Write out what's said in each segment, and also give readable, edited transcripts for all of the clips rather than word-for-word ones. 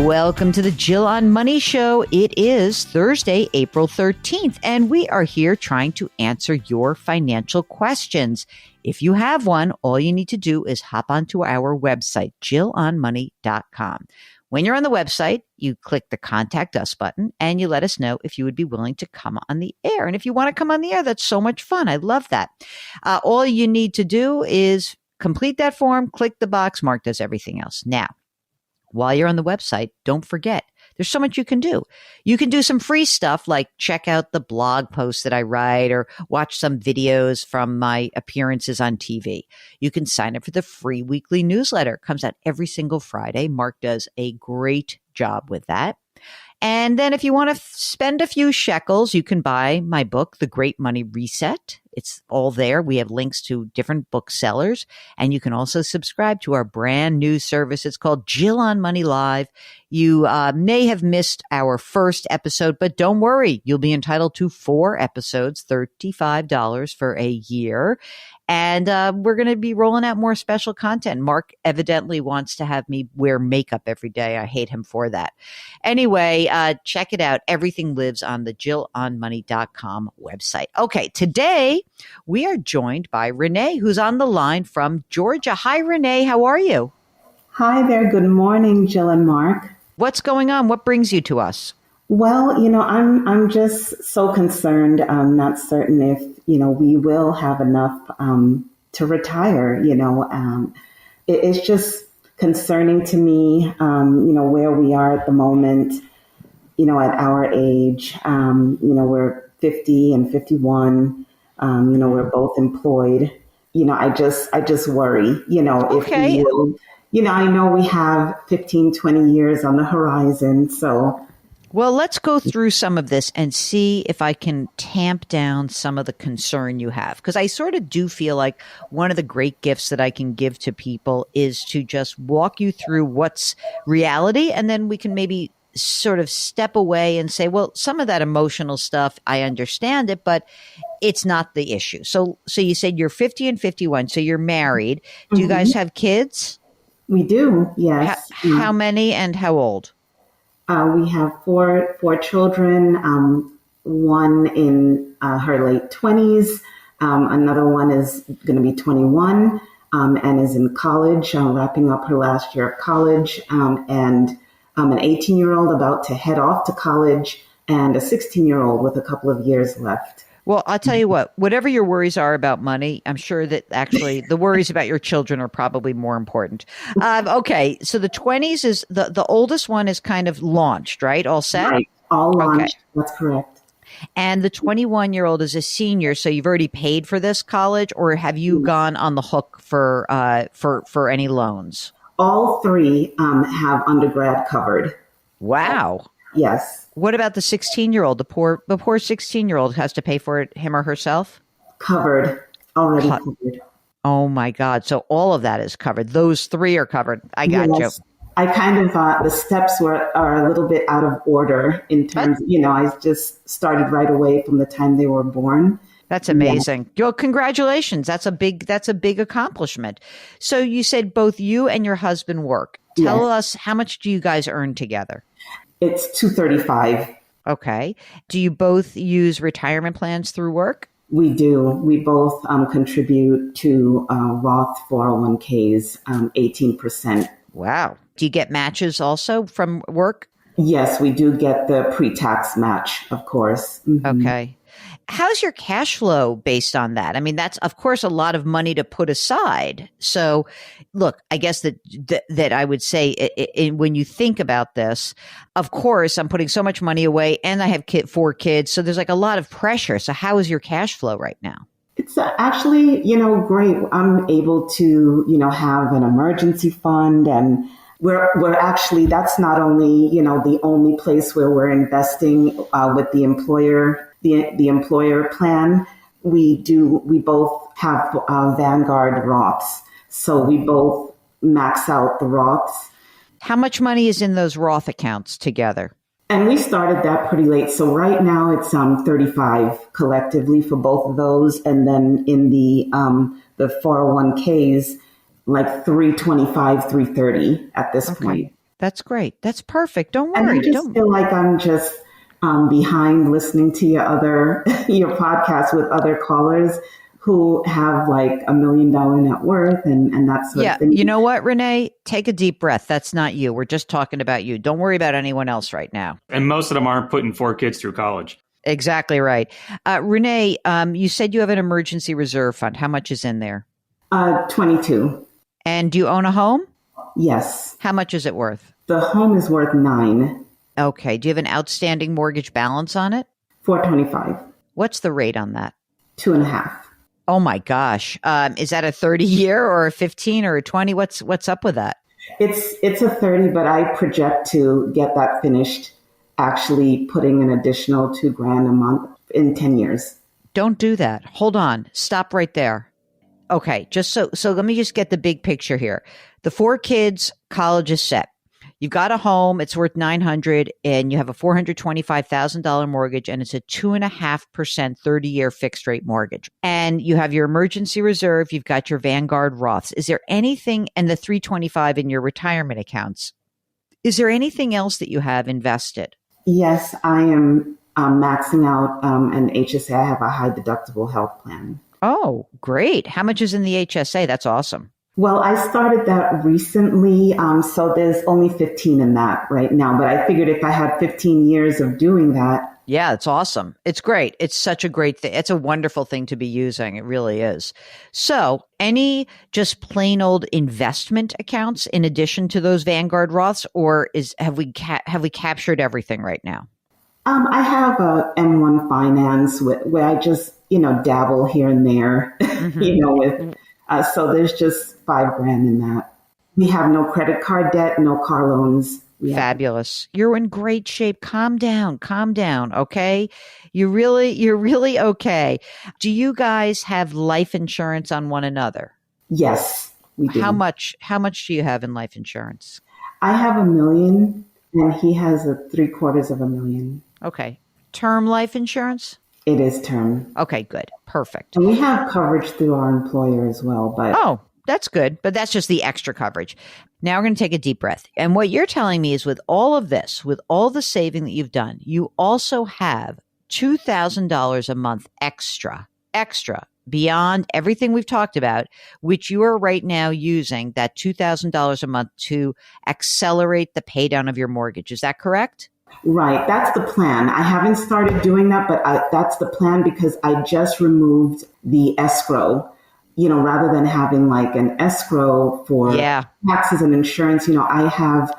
Welcome to the Jill on Money Show. It is Thursday, April 13th, and we are here trying to answer your financial questions. If you have one, all you need to do is hop onto our website, jillonmoney.com. When you're on the website, you click the Contact Us button and you let us know if you would be willing to come on the air. And if you want to come on the air, that's so much fun. I love that. All you need to do is complete that form, click the box, Mark does everything else. Now, while you're on the website, don't forget, there's so much you can do. You can do some free stuff like check out the blog posts that I write or watch some videos from my appearances on TV. You can sign up for the free weekly newsletter. It comes out every single Friday. Mark does a great job with that. And then if you want to spend a few shekels, you can buy my book, The Great Money Reset. It's all there. We have links to different booksellers, and you can also subscribe to our brand new service. It's called Jill on Money Live. You may have missed our first episode, but don't worry. You'll be entitled to 4 episodes, $35 for a year. And we're going to be rolling out more special content. Mark evidently wants to have me wear makeup every day. I hate him for that. Anyway, check it out. Everything lives on the jillonmoney.com website. Okay, today we are joined by Renee, who's on the line from Georgia. Hi, Renee. How are you? Hi there. Good morning, Jill and Mark. What's going on? What brings you to us? Well, I'm just so concerned. I'm not certain if, we will have enough to retire. It's just concerning to me, where we are at the moment, at our age. We're 50 and 51. We're both employed. I just worry, if we will. I know we have 15, 20 years on the horizon, so. Well, let's go through some of this and see if I can tamp down some of the concern you have. Because I sort of do feel like one of the great gifts that I can give to people is to just walk you through what's reality. And then we can maybe sort of step away and say, well, some of that emotional stuff, I understand it, but it's not the issue. So you said you're 50 and 51, so you're married. Do you guys have kids? We do, yes. How many and how old? We have four children, one in her late 20s, another one is going to be 21 and is in college, wrapping up her last year of college, and an 18-year-old about to head off to college, and a 16-year-old with a couple of years left. Well, I'll tell you what, whatever your worries are about money, I'm sure that actually the worries about your children are probably more important. Okay. So the 20s is the oldest one is kind of launched, right? All set? Right. All launched. Okay. That's correct. And the 21-year-old is a senior. So you've already paid for this college, or have you gone on the hook for any loans? All 3 have undergrad covered. Wow. Yes. What about the 16-year-old? The poor 16-year-old has to pay for it, him or herself? Covered. Already covered. Oh, my God. So all of that is covered. Those 3 are covered. I got you. I kind of, the steps are a little bit out of order in terms, I just started right away from the time they were born. That's amazing. Yeah. Well, congratulations. That's a big accomplishment. So you said both you and your husband work. Tell us, how much do you guys earn together? It's $235. Okay. Do you both use retirement plans through work? We do. We both contribute to Roth 401ks, 18%. Wow. Do you get matches also from work? Yes, we do get the pre-tax match, of course. Mm-hmm. Okay. How's your cash flow based on that? I mean, that's, of course, a lot of money to put aside. So, look, I guess that I would say when you think about this, of course, I'm putting so much money away and I have 4 kids. So there's like a lot of pressure. So how is your cash flow right now? It's actually, great. I'm able to, have an emergency fund, and we're actually, that's not only, the only place where we're investing with the employer. The employer plan, we both have Vanguard Roths. So we both max out the Roths. How much money is in those Roth accounts together? And we started that pretty late. So right now it's 35 collectively for both of those. And then in the 401ks, like 325, 330 at this point. That's great. That's perfect. Don't And I worry. just feel like I'm just behind listening to your podcast with other callers who have like $1 million net worth and that sort Yeah. of thing. You know what, Renee? Take a deep breath. That's not you. We're just talking about you. Don't worry about anyone else right now. And most of them aren't putting 4 kids through college. Exactly right. Renee, you said you have an emergency reserve fund. How much is in there? 22. And do you own a home? Yes. How much is it worth? The home is worth 9. Okay. Do you have an outstanding mortgage balance on it? 425. What's the rate on that? 2.5. Oh my gosh. Is that a 30-year or a 15 or a 20? What's up with that? It's a 30, but I project to get that finished actually putting an additional $2,000 a month in 10 years. Don't do that. Hold on. Stop right there. Okay. Just so let me just get the big picture here. The 4 kids, college is set. You've got a home, it's worth $900, and you have a $425,000 mortgage, and it's a 2.5% 30-year fixed rate mortgage. And you have your emergency reserve, you've got your Vanguard Roths. Is there anything, and the 325 in your retirement accounts, is there anything else that you have invested? Yes, I am maxing out an HSA. I have a high deductible health plan. Oh, great. How much is in the HSA? That's awesome. Well, I started that recently, so there's only 15 in that right now. But I figured if I had 15 years of doing that. Yeah, it's awesome. It's great. It's such a great thing. It's a wonderful thing to be using. It really is. So any just plain old investment accounts in addition to those Vanguard Roths, or have we captured everything right now? I have a M1 Finance where I just, dabble here and there, with. So there's just $5,000 in that. We have no credit card debt, no car loans. Fabulous. You're in great shape. Calm down. Okay. You're really okay. Do you guys have life insurance on one another? Yes, we do. How much do you have in life insurance? I have $1 million and he has $750,000. Okay. Term life insurance? It is term. Okay, good. Perfect. And we have coverage through our employer as well. But oh, that's good. But that's just the extra coverage. Now we're going to take a deep breath. And what you're telling me is with all of this, with all the saving that you've done, you also have $2,000 a month extra beyond everything we've talked about, which you are right now using that $2,000 a month to accelerate the pay down of your mortgage. Is that correct? Right. That's the plan. I haven't started doing that, but that's the plan because I just removed the escrow, rather than having like an escrow for taxes and insurance. I have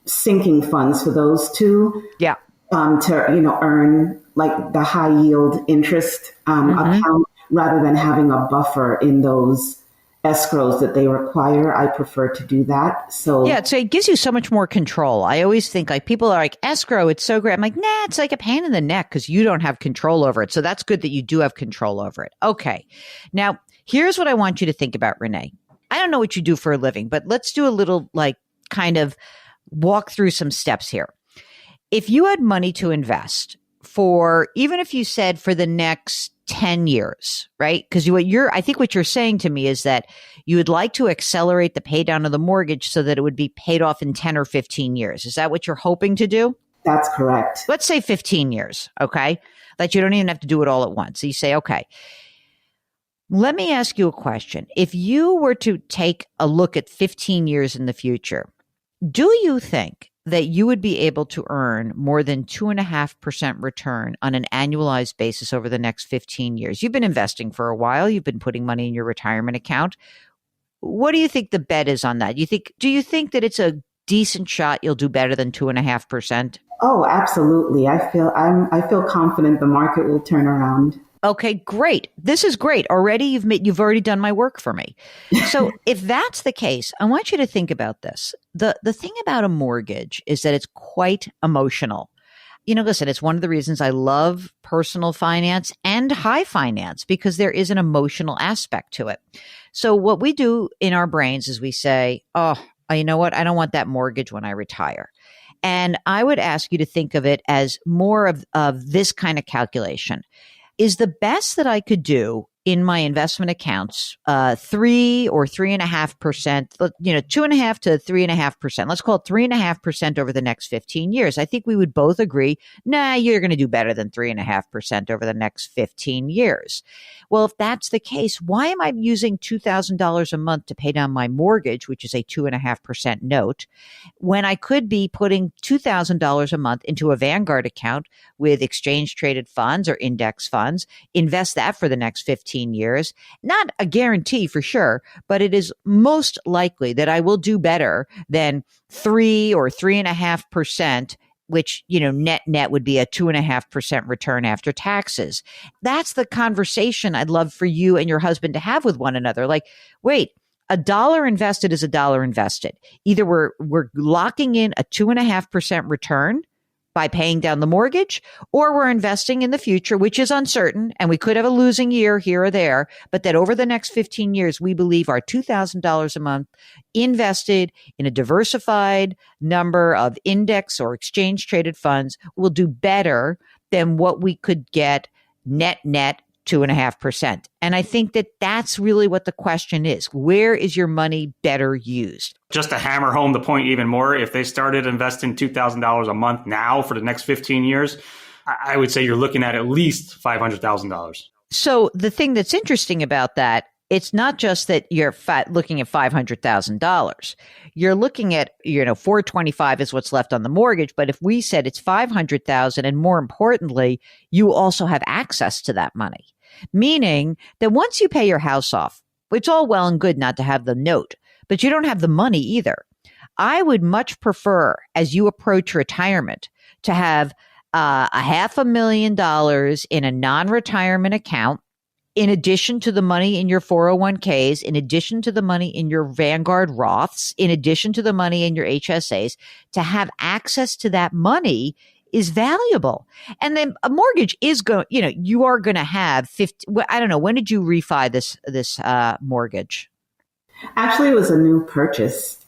sinking funds for those two. Yeah. To, earn like the high yield interest account rather than having a buffer in those escrows that they require. I prefer to do that. So it gives you so much more control. I always think like people are like escrow, it's so great. I'm like, nah, it's like a pain in the neck because you don't have control over it. So that's good that you do have control over it. Okay. Now here's what I want you to think about, Renee. I don't know what you do for a living, but let's do a little like kind of walk through some steps here. If you had money to invest for, even if you said for the next 10 years, right? Because I think what you're saying to me is that you would like to accelerate the pay down of the mortgage so that it would be paid off in 10 or 15 years. Is that what you're hoping to do? That's correct. Let's say 15 years, okay? That you don't even have to do it all at once. So you say, okay, let me ask you a question. If you were to take a look at 15 years in the future, do you think that you would be able to earn more than 2.5% return on an annualized basis over the next 15 years? You've been investing for a while. You've been putting money in your retirement account. What do you think the bet is on that? Do you think that it's a decent shot you'll do better than 2.5%? Oh, absolutely. I feel confident the market will turn around. Okay, great. This is great. Already you've already done my work for me. So if that's the case, I want you to think about this. The thing about a mortgage is that it's quite emotional. Listen, it's one of the reasons I love personal finance and high finance because there is an emotional aspect to it. So what we do in our brains is we say, oh, you know what? I don't want that mortgage when I retire. And I would ask you to think of it as more of this kind of calculation. Is the best that I could do in my investment accounts, 3 or 3.5%, 2.5 to 3.5%. Let's call it 3.5% over the next 15 years. I think we would both agree, nah, you're going to do better than 3.5% over the next 15 years. Well, if that's the case, why am I using $2,000 a month to pay down my mortgage, which is a 2.5% note, when I could be putting $2,000 a month into a Vanguard account with exchange traded funds or index funds, invest that for the next 15 years? Not a guarantee for sure, but it is most likely that I will do better than 3 or 3.5%, which, net would be a 2.5% return after taxes. That's the conversation I'd love for you and your husband to have with one another. Like, wait, a dollar invested is a dollar invested. Either we're locking in a 2.5% return by paying down the mortgage, or we're investing in the future, which is uncertain, and we could have a losing year here or there, but that over the next 15 years, we believe our $2,000 a month invested in a diversified number of index or exchange traded funds will do better than what we could get net 2.5%. And I think that that's really what the question is. Where is your money better used? Just to hammer home the point even more, if they started investing $2,000 a month now for the next 15 years, I would say you're looking at least $500,000. So the thing that's interesting about that, it's not just that you're looking at $500,000. You're looking at, $425 is what's left on the mortgage. But if we said it's $500,000, and more importantly, you also have access to that money, meaning that once you pay your house off, it's all well and good not to have the note, but you don't have the money either. I would much prefer, as you approach retirement, to have $500,000 in a non-retirement account, in addition to the money in your 401ks, in addition to the money in your Vanguard Roths, in addition to the money in your HSAs. To have access to that money is valuable. And then a mortgage is going, you are going to have 50, I don't know, when did you refi this mortgage? Actually, it was a new purchase.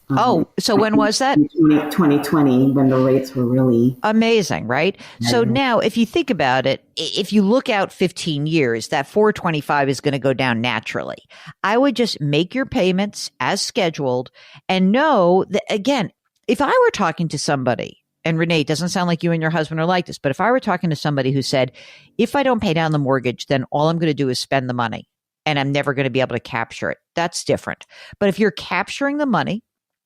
So when was that? 2020, when the rates were really amazing, right? So now if you think about it, if you look out 15 years, that 425 is going to go down naturally. I would just make your payments as scheduled and know that, again, if I were talking to somebody, and Renee, it doesn't sound like you and your husband are like this, but if I were talking to somebody who said, if I don't pay down the mortgage, then all I'm going to do is spend the money and I'm never going to be able to capture it. That's different. But if you're capturing the money,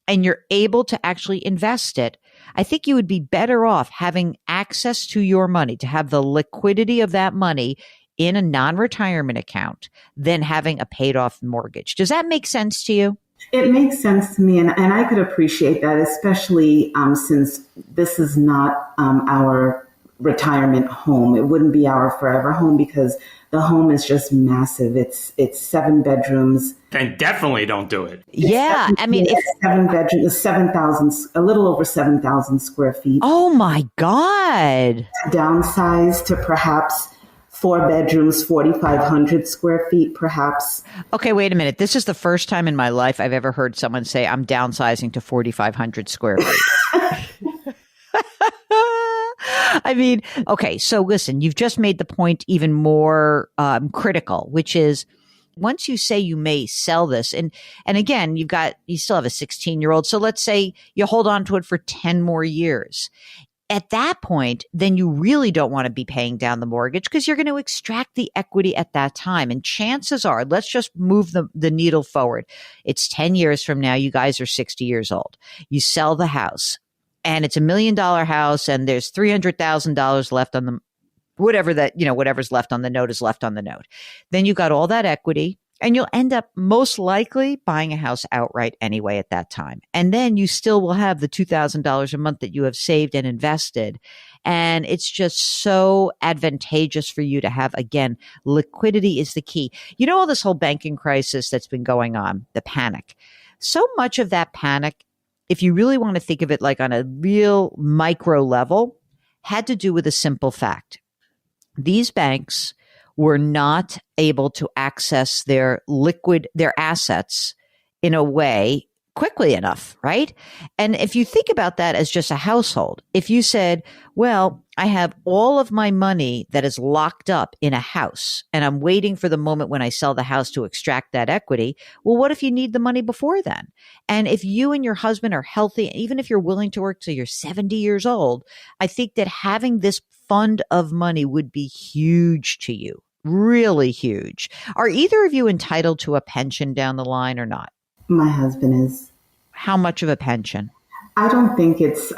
and you're able to actually invest it, I think you would be better off having access to your money, to have the liquidity of that money in a non-retirement account than having a paid off mortgage. Does that make sense to you? It makes sense to me, and I could appreciate that, especially since this is not our retirement home. It wouldn't be our forever home because the home is just massive. It's 7 bedrooms. Then definitely don't do it. Yeah, it's 7 bedrooms, 7,000, a little over 7,000 square feet. Oh my God! Downsize to perhaps 4 bedrooms, 4,500 square feet, perhaps. Okay, wait a minute. This is the first time in my life I've ever heard someone say I'm downsizing to 4,500 square feet. Okay, so listen, you've just made the point even more critical, which is once you say you may sell this, and again, you still have a 16-year-old, so let's say you hold on to it for 10 more years. At that point, then you really don't want to be paying down the mortgage because you're going to extract the equity at that time. And chances are, let's just move the needle forward. It's 10 years from now. You guys are 60 years old. You sell the house. And it's $1 million house and there's $300,000 left on the, whatever's left on the note is left on the note. Then you got all that equity and you'll end up most likely buying a house outright anyway at that time. And then you still will have the $2,000 a month that you have saved and invested. And it's just so advantageous for you to have, again, liquidity is the key. All this whole banking crisis that's been going on, the panic. So much of that panic, if you really want to think of it like on a real micro level, had to do with a simple fact. These banks were not able to access their assets in a way quickly enough, right? And if you think about that as just a household, if you said, well, I have all of my money that is locked up in a house and I'm waiting for the moment when I sell the house to extract that equity. Well, what if you need the money before then? And if you and your husband are healthy, even if you're willing to work till you're 70 years old, I think that having this fund of money would be huge to you, really huge. Are either of you entitled to a pension down the line or not? My husband is. How much of a pension? I don't think it's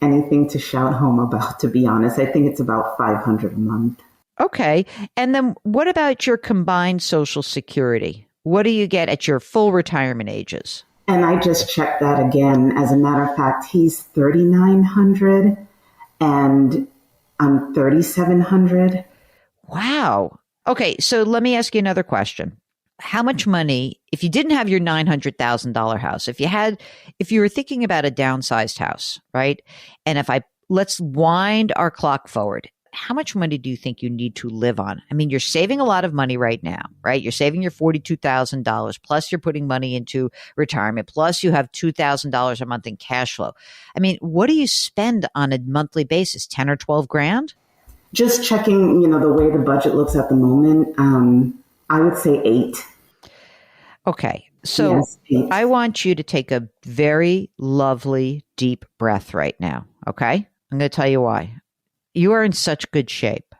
anything to shout home about, to be honest. I think it's about $500 a month. Okay. And then what about your combined Social Security? What do you get at your full retirement ages? And I just checked that again. As a matter of fact, he's $3,900 and I'm $3,700. Wow. Okay. So let me ask you another question. How much money, if you didn't have your $900,000 house, if you were thinking about a downsized house, right? And let's wind our clock forward. How much money do you think you need to live on? I mean, you're saving a lot of money right now, right? You're saving your $42,000 plus you're putting money into retirement, plus you have $2,000 a month in cash flow. I mean, what do you spend on a monthly basis? 10 or 12 grand? Just checking, the way the budget looks at the moment. I would say 8. Okay. So yes, 8. I want you to take a very lovely, deep breath right now. Okay. I'm going to tell you why. You are in such good shape.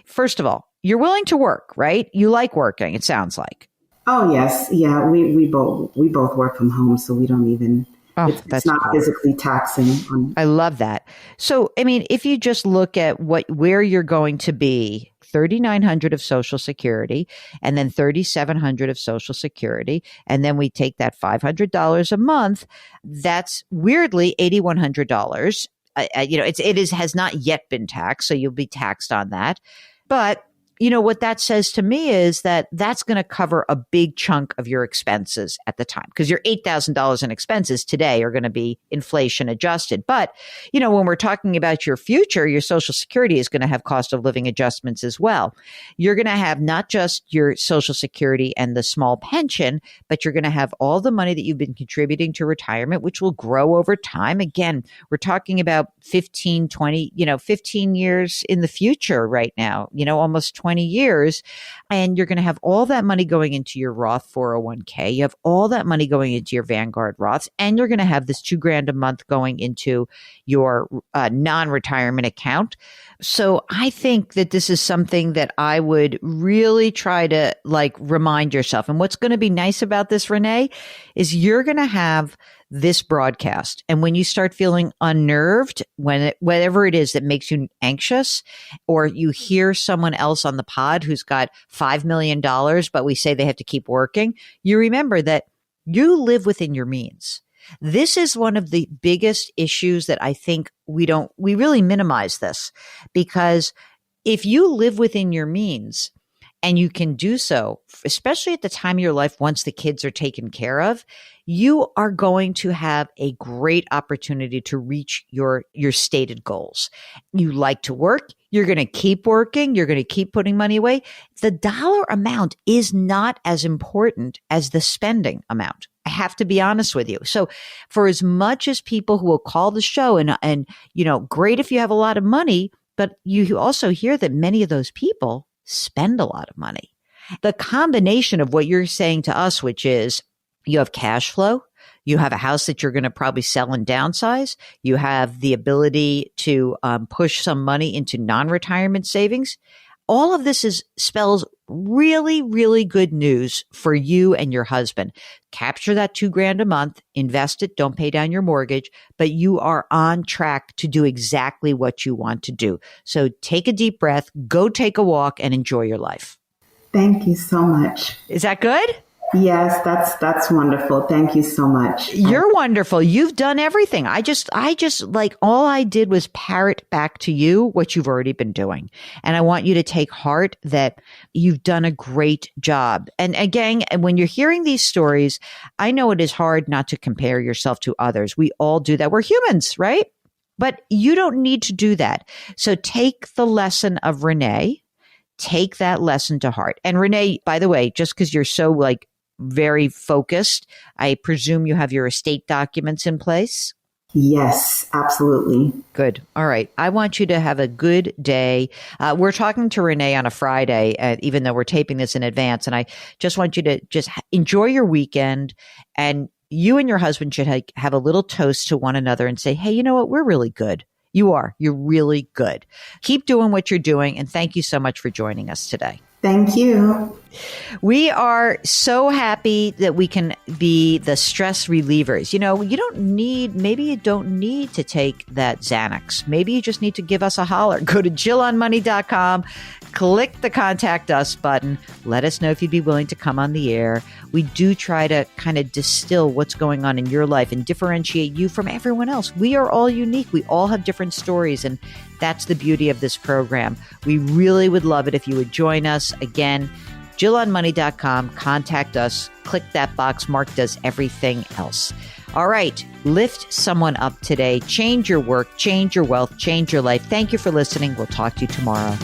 First of all, you're willing to work, right? You like working, it sounds like. Oh, yes. Yeah. We both work from home, so we don't even, it's not cool. Physically taxing. I love that. So, I mean, if you just look at where you're going to be, $3,900 of Social Security, and then $3,700 of Social Security, and then we take that $500 a month, that's weirdly $8,100. Has not yet been taxed, so you'll be taxed on that. But what that says to me is that that's going to cover a big chunk of your expenses at the time, because your $8,000 in expenses today are going to be inflation adjusted. But, when we're talking about your future, your Social Security is going to have cost of living adjustments as well. You're going to have not just your Social Security and the small pension, but you're going to have all the money that you've been contributing to retirement, which will grow over time. Again, we're talking about 15 years in the future right now, almost 20 years. And you're going to have all that money going into your Roth 401k. You have all that money going into your Vanguard Roths, and you're going to have this $2,000 a month going into your non-retirement account. So I think that this is something that I would really try to remind yourself. And what's going to be nice about this, Renee, is you're going to have this broadcast. And when you start feeling unnerved, whatever it is that makes you anxious, or you hear someone else on the pod who's got $5 million, but we say they have to keep working, you remember that you live within your means. This is one of the biggest issues that I think we really minimize this, because if you live within your means, and you can do so, especially at the time of your life once the kids are taken care of, you are going to have a great opportunity to reach your stated goals. You like to work. You're going to keep working. You're going to keep putting money away. The dollar amount is not as important as the spending amount. I have to be honest with you. So for as much as people who will call the show and great if you have a lot of money, but you also hear that many of those people spend a lot of money. The combination of what you're saying to us, which is you have cash flow, you have a house that you're going to probably sell and downsize, you have the ability to push some money into non-retirement savings. All of this spells really, really good news for you and your husband. Capture that $2,000 a month, invest it, don't pay down your mortgage, but you are on track to do exactly what you want to do. So take a deep breath, go take a walk, and enjoy your life. Thank you so much. Is that good? Yes, that's wonderful. Thank you so much. You're wonderful. You've done everything. I just all I did was parrot back to you what you've already been doing. And I want you to take heart that you've done a great job. And again, when you're hearing these stories, I know it is hard not to compare yourself to others. We all do that. We're humans, right? But you don't need to do that. So take the lesson of Renee. Take that lesson to heart. And Renee, by the way, just because you're so very focused. I presume you have your estate documents in place? Yes, absolutely. Good. All right. I want you to have a good day. We're talking to Renee on a Friday, even though we're taping this in advance. And I just want you to just enjoy your weekend. And you and your husband should have a little toast to one another and say, hey, you know what? We're really good. You are. You're really good. Keep doing what you're doing. And thank you so much for joining us today. Thank you. We are so happy that we can be the stress relievers. You know, maybe you don't need to take that Xanax. Maybe you just need to give us a holler. Go to JillOnMoney.com, click the contact us button. Let us know if you'd be willing to come on the air. We do try to kind of distill what's going on in your life and differentiate you from everyone else. We are all unique. We all have different stories, and that's the beauty of this program. We really would love it if you would join us. Again, JillOnMoney.com, contact us, click that box. Mark does everything else. All right, lift someone up today. Change your work, change your wealth, change your life. Thank you for listening. We'll talk to you tomorrow.